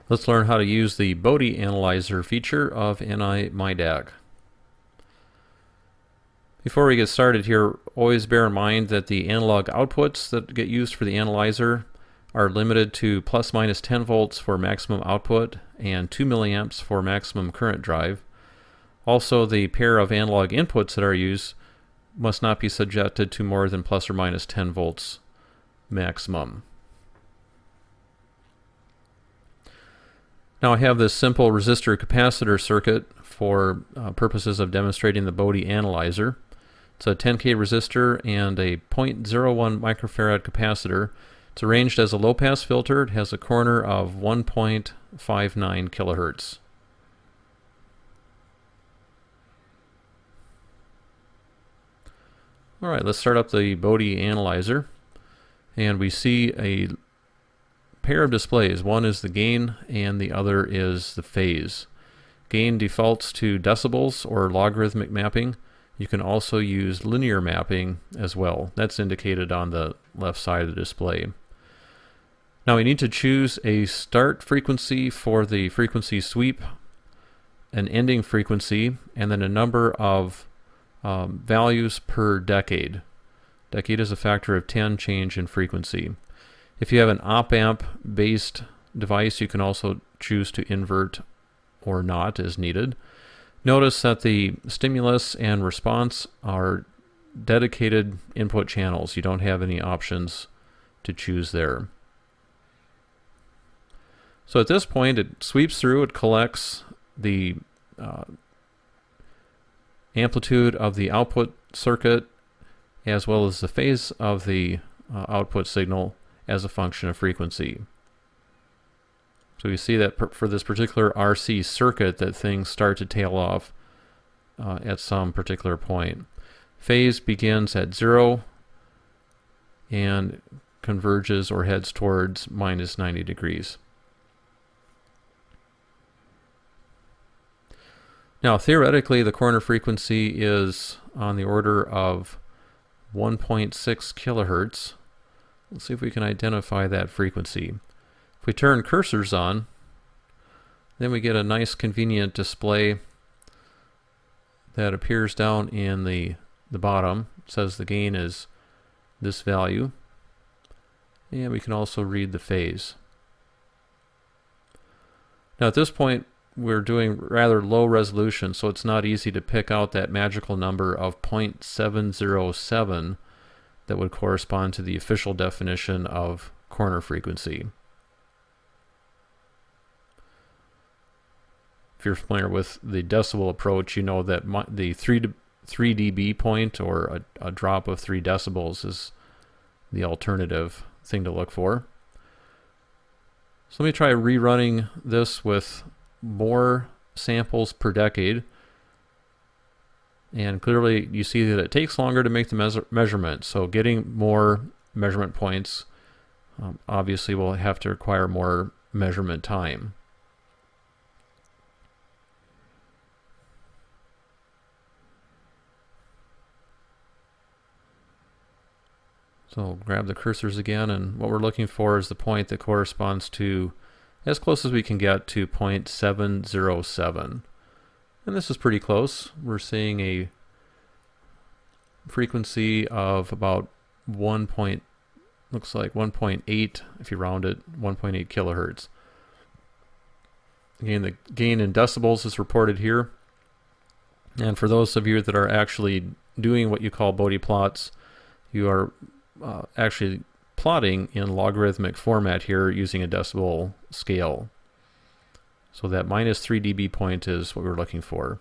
Let's learn how to use the Bode Analyzer feature of NI-MyDAC. Before we get started here, always bear in mind that the analog outputs that get used for the analyzer are limited to plus minus 10 volts for maximum output and 2 milliamps for maximum current drive. Also, the pair of analog inputs that are used must not be subjected to more than plus or minus 10 volts maximum. Now I have this simple resistor capacitor circuit for purposes of demonstrating the Bode analyzer. It's a 10K resistor and a 0.01 microfarad capacitor. It's arranged as a low-pass filter. It has a corner of 1.59 kilohertz. All right, let's start up the Bode analyzer. And we see a pair of displays. One is the gain and the other is the phase. Gain defaults to decibels or logarithmic mapping. You can also use linear mapping as well. That's indicated on the left side of the display. Now we need to choose a start frequency for the frequency sweep, an ending frequency, and then a number of values per decade. Decade is a factor of 10 change in frequency. If you have an op-amp based device, you can also choose to invert or not as needed. Notice that the stimulus and response are dedicated input channels. You don't have any options to choose there. So at this point, it sweeps through, it collects the amplitude of the output circuit as well as the phase of the output signal as a function of frequency. So you see that for this particular RC circuit that things start to tail off at some particular point. Phase begins at 0 and converges or heads towards minus 90 degrees. Now theoretically the corner frequency is on the order of 1.6 kilohertz. Let's see if we can identify that frequency. If we turn cursors on, then we get a nice convenient display that appears down in the bottom. It says the gain is this value. And we can also read the phase. Now at this point, we're doing rather low resolution, so it's not easy to pick out that magical number of 0.707 that would correspond to the official definition of corner frequency. If you're familiar with the decibel approach, you know that the 3 dB point, or a drop of 3 decibels, is the alternative thing to look for. So let me try rerunning this with more samples per decade. And clearly you see that it takes longer to make the measurement. So getting more measurement points obviously will have to require more measurement time. So grab the cursors again, and what we're looking for is the point that corresponds to, as close as we can get, to 0.707. And this is pretty close. We're seeing a frequency of about looks like 1.8, if you round it, 1.8 kilohertz. Again, the gain in decibels is reported here. And for those of you that are actually doing what you call Bode plots, you are actually plotting in logarithmic format here using a decibel scale. So that minus 3 dB point is what we're looking for.